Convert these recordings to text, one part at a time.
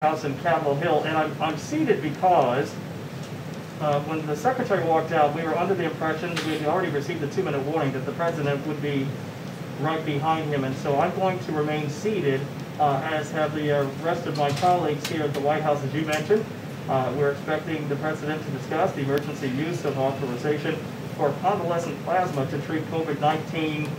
House in Capitol Hill, and I'm seated because when the secretary walked out, we were under the impression we had already received a 2-minute warning that the president would be right behind him, and so I'm going to remain seated, as have the rest of my colleagues here at the White House, as you mentioned. We're expecting the president to discuss the emergency use of authorization for convalescent plasma to treat COVID-19,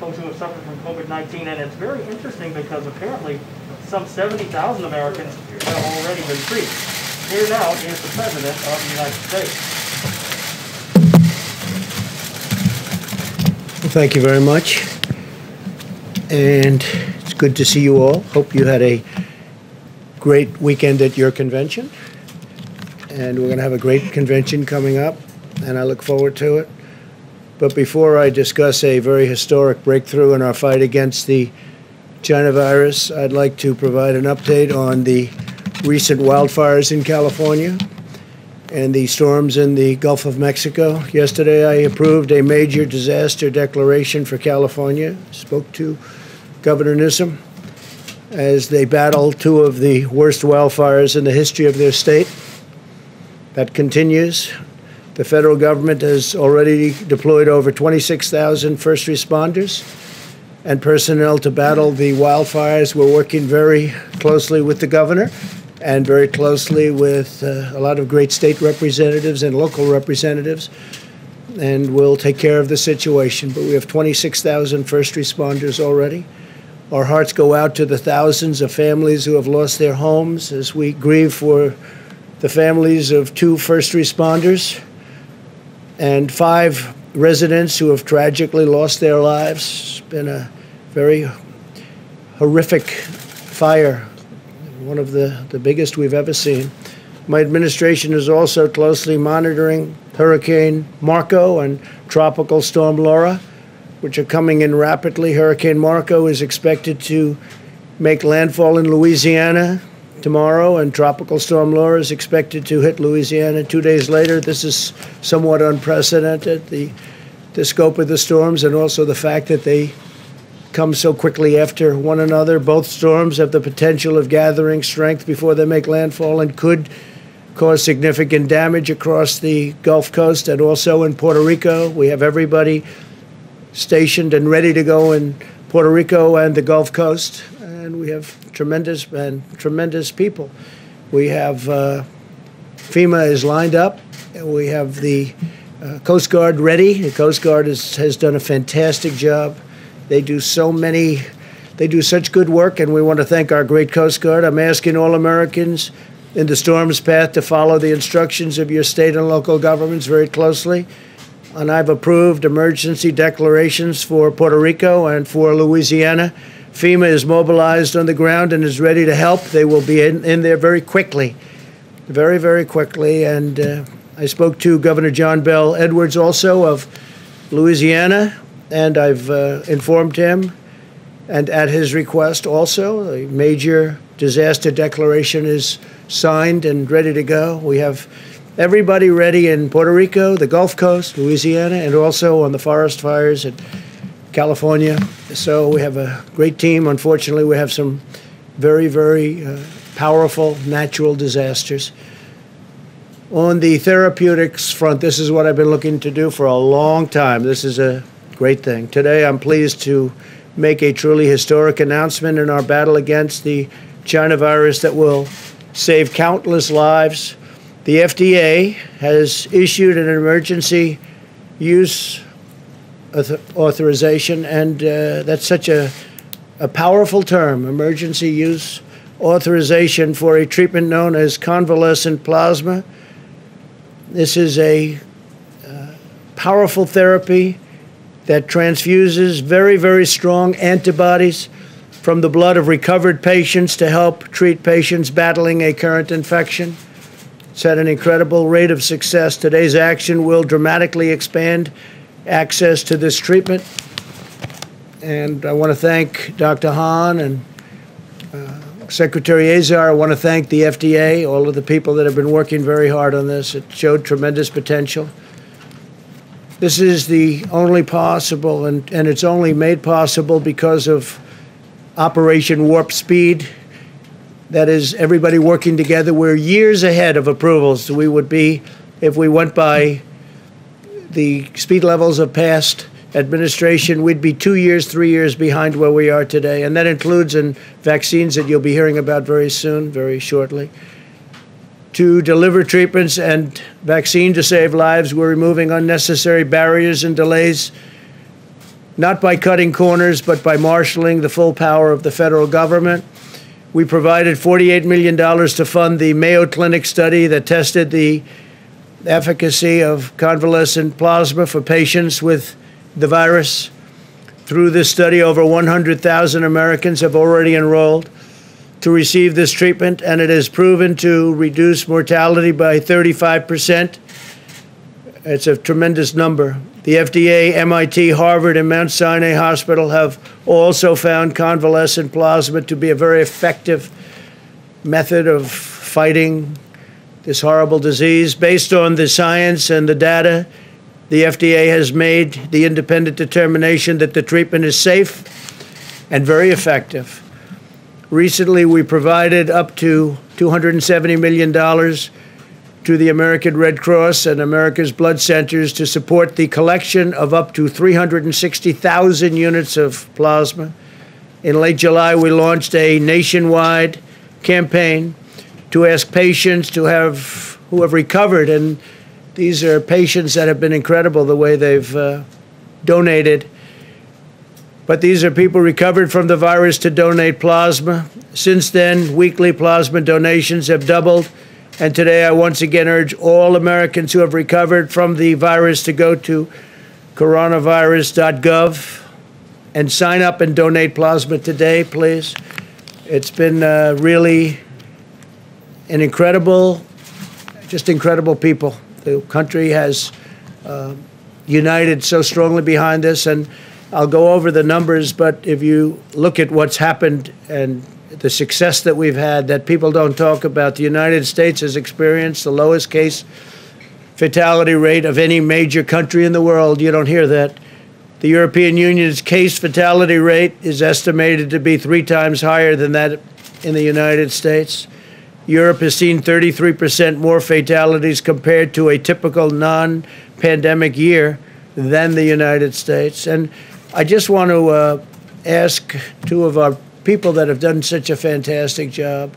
folks who have suffered from COVID-19, and it's very interesting because apparently some 70,000 Americans have already been treated. Here now is the President of the United States. Well, thank you very much. And it's good to see you all. Hope you had a great weekend at your convention. And we're going to have a great convention coming up, and I look forward to it. But before I discuss a very historic breakthrough in our fight against the China virus, I'd like to provide an update on the recent wildfires in California and the storms in the Gulf of Mexico. Yesterday, I approved a major disaster declaration for California. Spoke to Governor Newsom as they battle two of the worst wildfires in the history of their state. That continues. The federal government has already deployed over 26,000 first responders and personnel to battle the wildfires. We're working very closely with the governor and very closely with a lot of great state representatives and local representatives, and we'll take care of the situation. But we have 26,000 first responders already. Our hearts go out to the thousands of families who have lost their homes as we grieve for the families of 2 first responders and 5 residents who have tragically lost their lives. It's been a very horrific fire, one of the biggest we've ever seen. My administration is also closely monitoring Hurricane Marco and Tropical Storm Laura, which are coming in rapidly. Hurricane Marco is expected to make landfall in Louisiana tomorrow, and Tropical Storm Laura is expected to hit Louisiana 2 days later. This is somewhat unprecedented, the scope of the storms and also the fact that they come so quickly after one another. Both storms have the potential of gathering strength before they make landfall and could cause significant damage across the Gulf Coast and also in Puerto Rico. We have everybody stationed and ready to go in Puerto Rico and the Gulf Coast, and we have tremendous people. We have FEMA is lined up, and we have the Coast Guard ready. The Coast Guard has done a fantastic job. They do such good work, and we want to thank our great Coast Guard. I'm asking all Americans in the storm's path to follow the instructions of your state and local governments very closely. And I've approved emergency declarations for Puerto Rico and for Louisiana. FEMA is mobilized on the ground and is ready to help. They will be in there very quickly, very, very quickly. And I spoke to Governor John Bell Edwards also of Louisiana, and I've informed him, and at his request also, a major disaster declaration is signed and ready to go. We have everybody ready in Puerto Rico, the Gulf Coast, Louisiana, and also on the forest fires in California. So we have a great team. Unfortunately, we have some very, very powerful natural disasters. On the therapeutics front, this is what I've been looking to do for a long time. This is a great thing. Today, I'm pleased to make a truly historic announcement in our battle against the China virus that will save countless lives. The FDA has issued an emergency use authorization, and that's such a powerful term, emergency use authorization for a treatment known as convalescent plasma. This is a powerful therapy that transfuses very, very strong antibodies from the blood of recovered patients to help treat patients battling a current infection. It's had an incredible rate of success. Today's action will dramatically expand access to this treatment. And I want to thank Dr. Hahn and Secretary Azar. I want to thank the FDA, all of the people that have been working very hard on this. It showed tremendous potential. This is the only possible, and it's only made possible because of Operation Warp Speed. That is everybody working together. We're years ahead of approvals. We would be, if we went by the speed levels of past administration, we'd be 2 years, 3 years behind where we are today. And that includes in vaccines that you'll be hearing about very soon, very shortly. To deliver treatments and vaccine to save lives, we're removing unnecessary barriers and delays, not by cutting corners, but by marshaling the full power of the federal government. We provided $48 million to fund the Mayo Clinic study that tested the efficacy of convalescent plasma for patients with the virus. Through this study, over 100,000 Americans have already enrolled to receive this treatment, and it has proven to reduce mortality by 35%. It's a tremendous number. The FDA, MIT, Harvard, and Mount Sinai Hospital have also found convalescent plasma to be a very effective method of fighting this horrible disease. Based on the science and the data, the FDA has made the independent determination that the treatment is safe and very effective. Recently, we provided up to $270 million to the American Red Cross and America's Blood Centers to support the collection of up to 360,000 units of plasma. In late July, we launched a nationwide campaign to ask patients who have recovered, and these are patients that have been incredible the way they've donated. But these are people recovered from the virus to donate plasma. Since then, weekly plasma donations have doubled. And today, I once again urge all Americans who have recovered from the virus to go to coronavirus.gov and sign up and donate plasma today, please. It's been really an incredible, just incredible people. The country has united so strongly behind this, and I'll go over the numbers, but if you look at what's happened and the success that we've had that people don't talk about, the United States has experienced the lowest case fatality rate of any major country in the world. You don't hear that. The European Union's case fatality rate is estimated to be 3 times higher than that in the United States. Europe has seen 33% more fatalities compared to a typical non-pandemic year than the United States. And I just want to ask two of our people that have done such a fantastic job,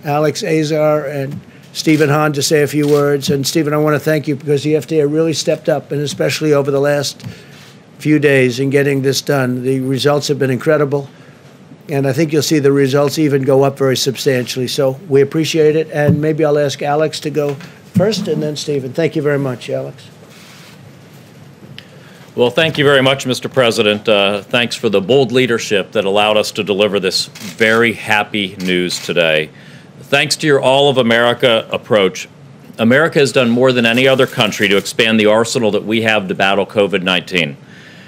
Alex Azar and Stephen Hahn, to say a few words. And Stephen, I want to thank you because the FDA really stepped up, and especially over the last few days in getting this done. The results have been incredible, and I think you'll see the results even go up very substantially. So we appreciate it, and maybe I'll ask Alex to go first, and then Stephen. Thank you very much, Alex. Well, thank you very much, Mr. President. Thanks for the bold leadership that allowed us to deliver this very happy news today. Thanks to your all-of-America approach, America has done more than any other country to expand the arsenal that we have to battle COVID-19.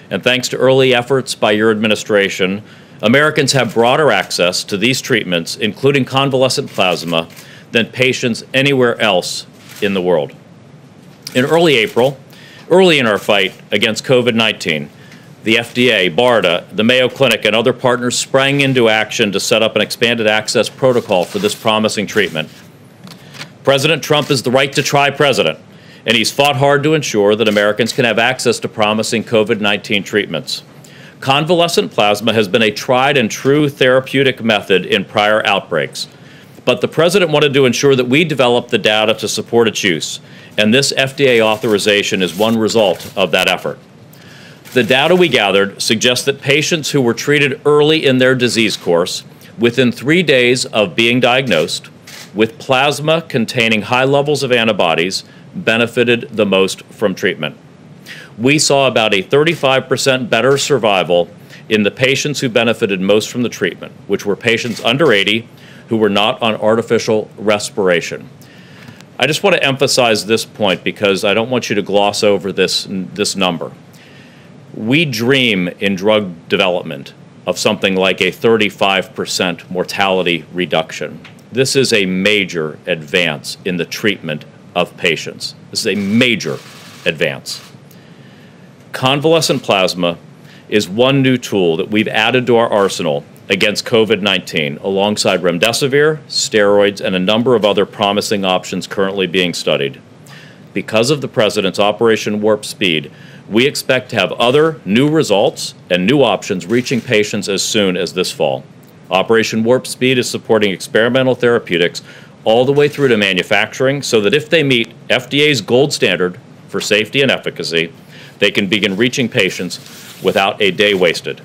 And thanks to early efforts by your administration, Americans have broader access to these treatments, including convalescent plasma, than patients anywhere else in the world. In early April, early in our fight against COVID-19, the FDA, BARDA, the Mayo Clinic, and other partners sprang into action to set up an expanded access protocol for this promising treatment. President Trump is the right-to-try president, and he's fought hard to ensure that Americans can have access to promising COVID-19 treatments. Convalescent plasma has been a tried-and-true therapeutic method in prior outbreaks, but the president wanted to ensure that we develop the data to support its use, and this FDA authorization is one result of that effort. The data we gathered suggests that patients who were treated early in their disease course, within 3 days of being diagnosed, with plasma containing high levels of antibodies, benefited the most from treatment. We saw about a 35% better survival in the patients who benefited most from the treatment, which were patients under 80 who were not on artificial respiration. I just want to emphasize this point because I don't want you to gloss over this number. We dream in drug development of something like a 35% mortality reduction. This is a major advance in the treatment of patients. This is a major advance. Convalescent plasma is one new tool that we've added to our arsenal against COVID-19, alongside remdesivir, steroids, and a number of other promising options currently being studied. Because of the President's Operation Warp Speed, we expect to have other new results and new options reaching patients as soon as this fall. Operation Warp Speed is supporting experimental therapeutics all the way through to manufacturing so that if they meet FDA's gold standard for safety and efficacy, they can begin reaching patients without a day wasted.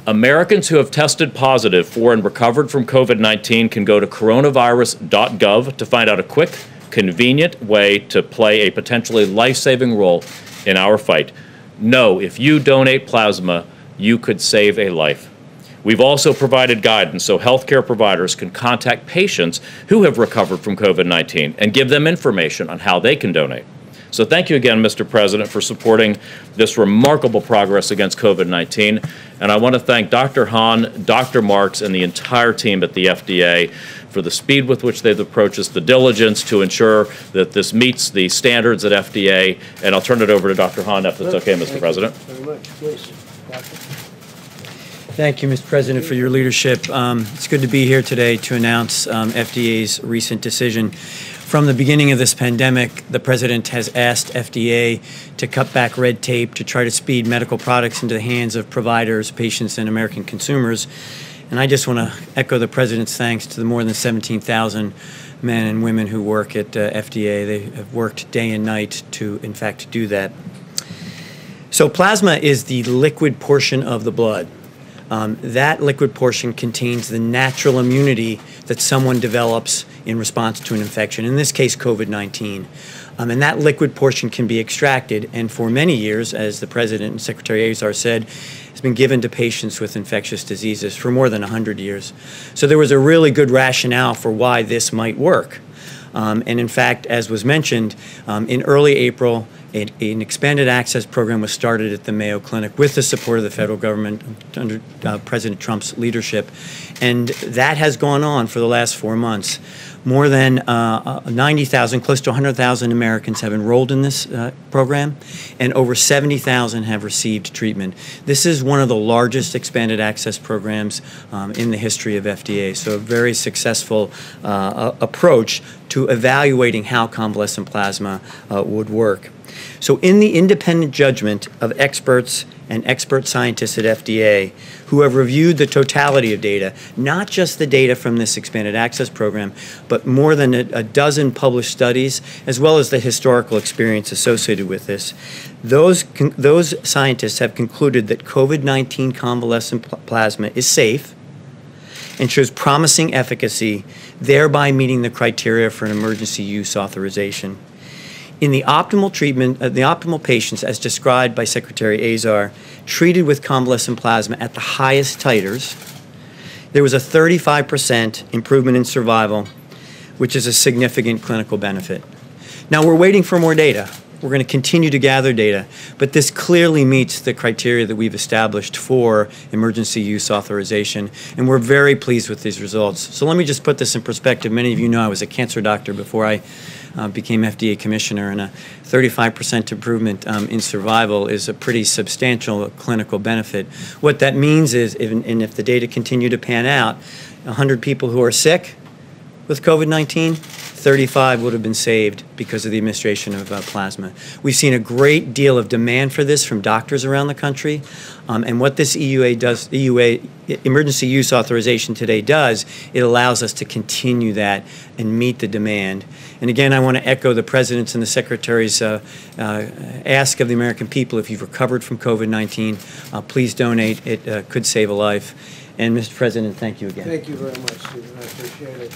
Americans who have tested positive for and recovered from COVID-19 can go to coronavirus.gov to find out a quick, convenient way to play a potentially life-saving role in our fight. Know if you donate plasma, you could save a life. We've also provided guidance so healthcare providers can contact patients who have recovered from COVID-19 and give them information on how they can donate. So thank you again, Mr. President, for supporting this remarkable progress against COVID-19. And I want to thank Dr. Hahn, Dr. Marks, and the entire team at the FDA for the speed with which they've approached this, the diligence to ensure that this meets the standards at FDA. And I'll turn it over to Dr. Hahn if that's okay, Mr. President. Thank you very much. Please, Doctor. Thank you, Mr. President, for your leadership. It's good to be here today to announce FDA's recent decision. From the beginning of this pandemic, the President has asked FDA to cut back red tape to try to speed medical products into the hands of providers, patients, and American consumers. And I just want to echo the President's thanks to the more than 17,000 men and women who work at FDA. They have worked day and night to, in fact, do that. So plasma is the liquid portion of the blood. That liquid portion contains the natural immunity that someone develops in response to an infection, in this case COVID-19. And that liquid portion can be extracted, and for many years, as the President and Secretary Azar said, has been given to patients with infectious diseases for more than 100 years. So there was a really good rationale for why this might work. And in fact, as was mentioned, in early April, an expanded access program was started at the Mayo Clinic with the support of the federal government under President Trump's leadership. And that has gone on for the last 4 months. More than 90,000, close to 100,000 Americans have enrolled in this program, and over 70,000 have received treatment. This is one of the largest expanded access programs in the history of FDA, so a very successful approach to evaluating how convalescent plasma would work. So in the independent judgment of experts and expert scientists at FDA who have reviewed the totality of data, not just the data from this expanded access program, but more than a dozen published studies, as well as the historical experience associated with this, those scientists have concluded that COVID-19 convalescent plasma is safe and shows promising efficacy, thereby meeting the criteria for an emergency use authorization. In the optimal treatment, the optimal patients, as described by Secretary Azar, treated with convalescent plasma at the highest titers, there was a 35% improvement in survival, which is a significant clinical benefit. Now, we're waiting for more data. We're going to continue to gather data, but this clearly meets the criteria that we've established for emergency use authorization, and we're very pleased with these results. So let me just put this in perspective. Many of you know I was a cancer doctor before I became FDA commissioner, and a 35% improvement in survival is a pretty substantial clinical benefit. What that means is, if the data continue to pan out, 100 people who are sick with COVID-19, 35 would have been saved because of the administration of plasma. We've seen a great deal of demand for this from doctors around the country, and what this EUA emergency use authorization today does, it allows us to continue that and meet the demand. And again, I want to echo the President's and the Secretary's ask of the American people: if you've recovered from COVID-19, please donate. It could save a life. And Mr. President, thank you again. Thank you very much, Stephen. I appreciate it.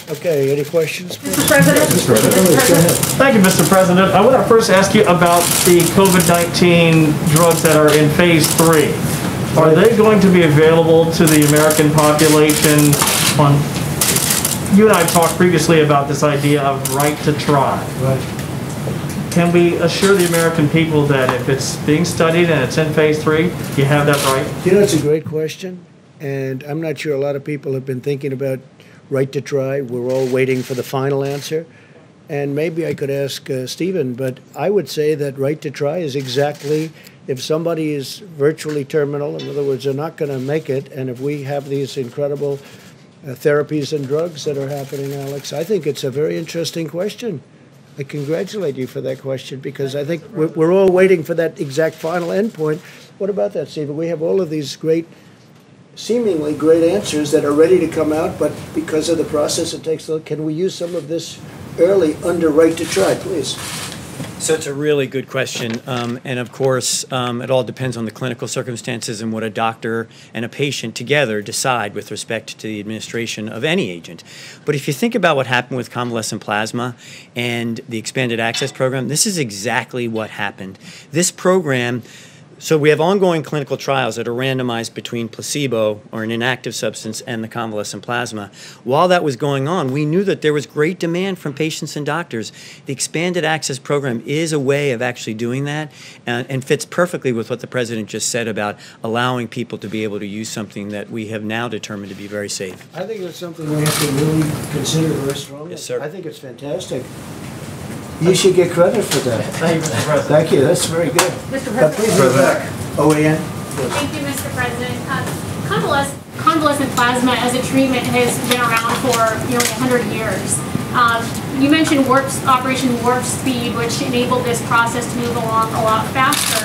Okay, any questions? Mr. President? Mr. President. Thank you, Mr. President. I want to first ask you about the COVID-19 drugs that are in phase 3. Are they going to be available to the American population on... You and I talked previously about this idea of right to try. Right. Can we assure the American people that if it's being studied and it's in phase 3, you have that right? You know, it's a great question, and I'm not sure a lot of people have been thinking about right to try. We're all waiting for the final answer. And maybe I could ask Stephen, but I would say that right to try is exactly if somebody is virtually terminal, in other words, they're not going to make it, and if we have these incredible therapies and drugs that are happening, Alex, I think it's a very interesting question. I congratulate you for that question, because I think we're all waiting for that exact final endpoint. What about that, Stephen? We have all of these great, seemingly great answers that are ready to come out, but because of the process it takes, can we use some of this early under right to try, please? So it's a really good question. And of course, it all depends on the clinical circumstances and what a doctor and a patient together decide with respect to the administration of any agent. But if you think about what happened with convalescent plasma and the expanded access program, this is exactly what happened. This program, so we have ongoing clinical trials that are randomized between placebo or an inactive substance and the convalescent plasma. While that was going on, we knew that there was great demand from patients and doctors. The expanded access program is a way of actually doing that, and fits perfectly with what the president just said about allowing people to be able to use something that we have now determined to be very safe. I think it's something we have to really consider very strongly. Yes, sir. I think it's fantastic. You should get credit for that. Thank you, Mr. President. Thank you, that's very good. Mr. President. Please go back. OAN? Thank you, Mr. President. Convalescent plasma as a treatment has been around for nearly 100 years. You mentioned Operation Warp Speed, which enabled this process to move along a lot faster.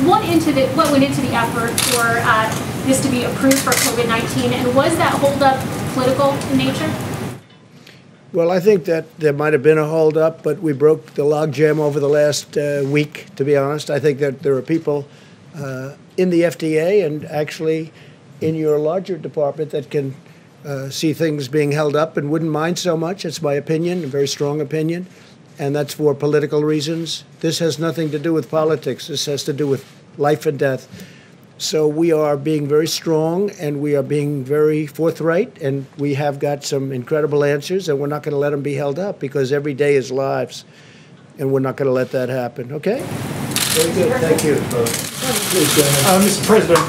What went into the effort for this to be approved for COVID-19, and was that holdup political in nature? Well, I think that there might have been a holdup, but we broke the logjam over the last week, to be honest. I think that there are people in the FDA and actually in your larger department that can see things being held up and wouldn't mind so much. It's my opinion, a very strong opinion, and that's for political reasons. This has nothing to do with politics. This has to do with life and death. So we are being very strong, and we are being very forthright, and we have got some incredible answers, and we're not going to let them be held up, because every day is lives, and we're not going to let that happen. Okay? Very good. Thank you. Please go ahead. Mr. President,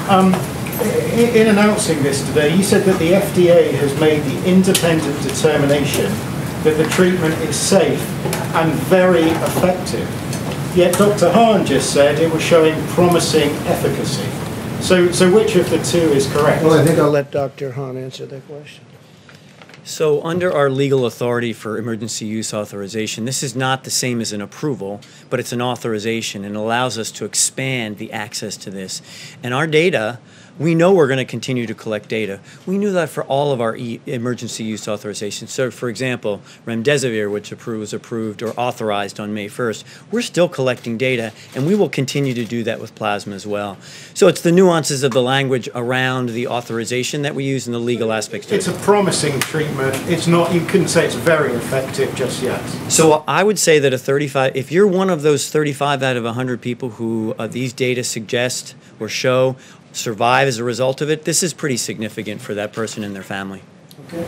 in announcing this today, you said that the FDA has made the independent determination that the treatment is safe and very effective. Yet Dr. Hahn just said it was showing promising efficacy. So which of the two is correct? Well, I think I'll let Dr. Hahn answer that question. So under our legal authority for emergency use authorization, this is not the same as an approval, but it's an authorization, and allows us to expand the access to this. And our data, we know we're going to continue to collect data. We knew that for all of our emergency use authorizations. So, for example, remdesivir, which was approved or authorized on May 1st, we're still collecting data, and we will continue to do that with plasma as well. So it's the nuances of the language around the authorization that we use and the legal aspects to it. It's a promising treatment. It's not, you couldn't say it's very effective just yet. So I would say that if you're one of those 35 out of 100 people who these data suggest or show survive as a result of it, this is pretty significant for that person and their family. Okay.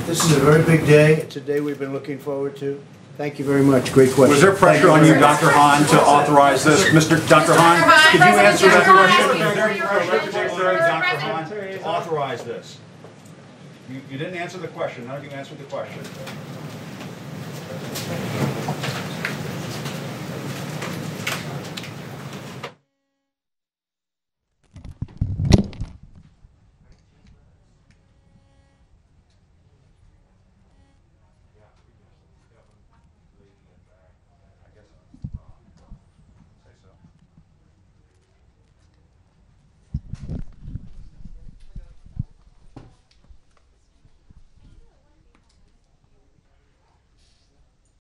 This is a very big day. It's a day we've been looking forward to. Thank you very much. Great question. Was there pressure on you, Dr. Hahn, to authorize this? Dr. Hahn, could you answer that question? Was there pressure on Dr. Hahn to authorize this? You didn't answer the question. Now you answer the question.